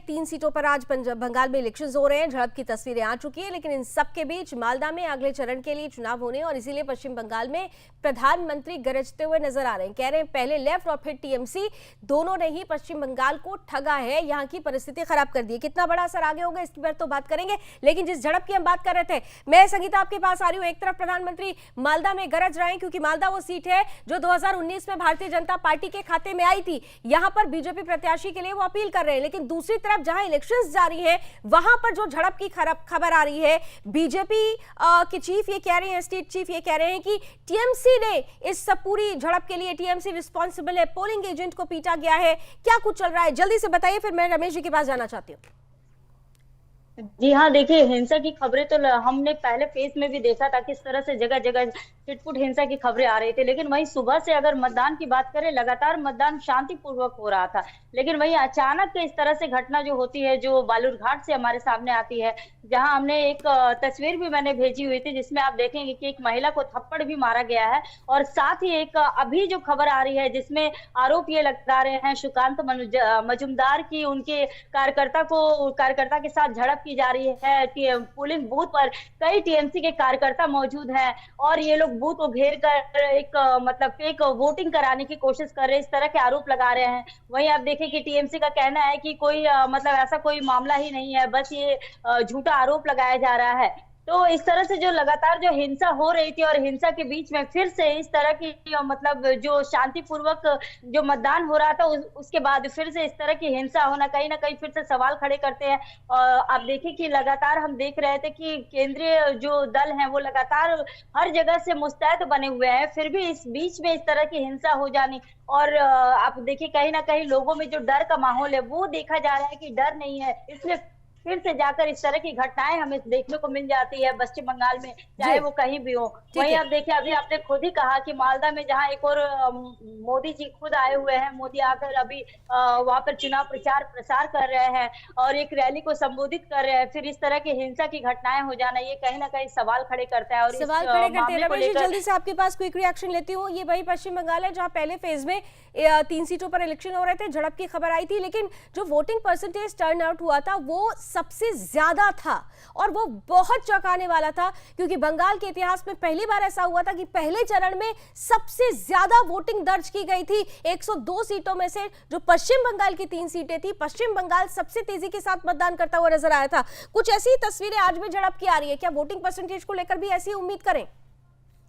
3 सीटों पर आज बंगाल में इलेक्शंस हो रहे हैं। झड़प की तस्वीरें आ चुकी है, लेकिन इन सब के बीच मालदा में अगले चरण के लिए चुनाव होने और इसीलिए पश्चिम बंगाल में प्रधानमंत्री गरजते हुए नजर आ रहे हैं। कह रहे हैं पहले लेफ्ट और फिर टीएमसी दोनों ने ही पश्चिम बंगाल को ठगा है, यहाँ की परिस्थिति खराब कर दी है। कितना बड़ा असर आगे होगा इसकी बात तो बात करेंगे, लेकिन जिस झड़प की हम बात कर रहे थे, मैं संगीता आपके पास आ रही हूँ। एक तरफ प्रधानमंत्री मालदा में गरज रहे हैं क्योंकि मालदा वो सीट है जो 2019 में भारतीय जनता पार्टी के खाते में आई थी। यहां पर बीजेपी प्रत्याशी के लिए वो अपील कर रहे हैं, लेकिन दूसरी तरफ जहां इलेक्शंस जारी हैं वहां पर जो झड़प की खबर आ रही है, बीजेपी के चीफ ये कह रहे हैं, स्टेट चीफ ये कह रहे हैं कि टीएमसी ने इस सब पूरी झड़प के लिए टीएमसी रिस्पॉन्सिबल है, पोलिंग एजेंट को पीटा गया है। क्या कुछ चल रहा है जल्दी से बताइए, फिर मैं रमेश जी के पास जाना चाहती हूँ। जी हाँ, देखिए हिंसा की खबरें तो हमने पहले फेज में भी देखा था, किस तरह से जगह जगह छिटपुट हिंसा की खबरें आ रही थी। लेकिन वहीं सुबह से अगर मतदान की बात करें, लगातार मतदान शांतिपूर्वक हो रहा था। लेकिन वहीं अचानक इस तरह से घटना जो होती है, जो बालूरघाट से हमारे सामने आती है, जहां हमने एक तस्वीर भी मैंने भेजी हुई थी जिसमें आप देखेंगे कि एक महिला को थप्पड़ भी मारा गया है। और साथ ही एक अभी जो खबर आ रही है जिसमें आरोप ये लगा रहे हैं सुकांत मजूमदार की उनके कार्यकर्ता के साथ झड़प की जा रही है। पोलिंग बूथ पर कई टीएमसी के कार्यकर्ता मौजूद हैं और ये लोग बूथ को घेर कर एक मतलब फेक वोटिंग कराने की कोशिश कर रहे हैं, इस तरह के आरोप लगा रहे हैं। वहीं आप देखें कि टीएमसी का कहना है कि कोई मतलब ऐसा कोई मामला ही नहीं है, बस ये झूठा आरोप लगाया जा रहा है। तो इस तरह से जो लगातार जो हिंसा हो रही थी और हिंसा के बीच में फिर से इस तरह की मतलब जो शांतिपूर्वक जो मतदान हो रहा था उसके बाद फिर से इस तरह की हिंसा होना कहीं ना कहीं फिर से सवाल खड़े करते हैं। और आप देखिए कि लगातार हम देख रहे थे कि केंद्रीय जो दल हैं वो लगातार हर जगह से मुस्तैद बने हुए हैं, फिर भी इस बीच में इस तरह की हिंसा हो जानी और आप देखिए कहीं ना कहीं लोगों में जो डर का माहौल है वो देखा जा रहा है कि डर नहीं है, इसलिए फिर से जाकर इस तरह की घटनाएं हमें देखने को मिल जाती है पश्चिम बंगाल में, चाहे वो कहीं भी हो। वहीं आप देखिए अभी आपने खुद ही कहा कि मालदा में जहां एक और मोदी जी खुद आए हुए हैं, मोदी आकर अभी वहां पर चुनाव प्रचार प्रसार कर रहे हैं और एक रैली को संबोधित कर रहे हैं, फिर इस तरह की हिंसा की घटनाएं हो जाना ये कहीं ना कहीं सवाल खड़े करता है। और सवाल खड़े करते हैं। रमेश जी जल्दी से आपके पास क्विक रिएक्शन लेती हूँ। ये वही पश्चिम बंगाल है जहां पहले फेज में 3 सीटों पर इलेक्शन हो रहे थे, झड़प की खबर आई थी, लेकिन जो वोटिंग परसेंटेज टर्न आउट हुआ था वो सबसे ज्यादा था और वो बहुत चौंकाने वाला था, क्योंकि बंगाल के इतिहास में पहली बार ऐसा हुआ था कि पहले चरण में सबसे ज्यादा वोटिंग दर्ज की गई थी। 102 सीटों में से जो पश्चिम बंगाल की 3 सीटें थी, पश्चिम बंगाल सबसे तेजी के साथ मतदान करता हुआ नजर आया था। कुछ ऐसी तस्वीरें आज भी झड़प की आ रही है, क्या वोटिंग परसेंटेज को लेकर भी ऐसी उम्मीद करें?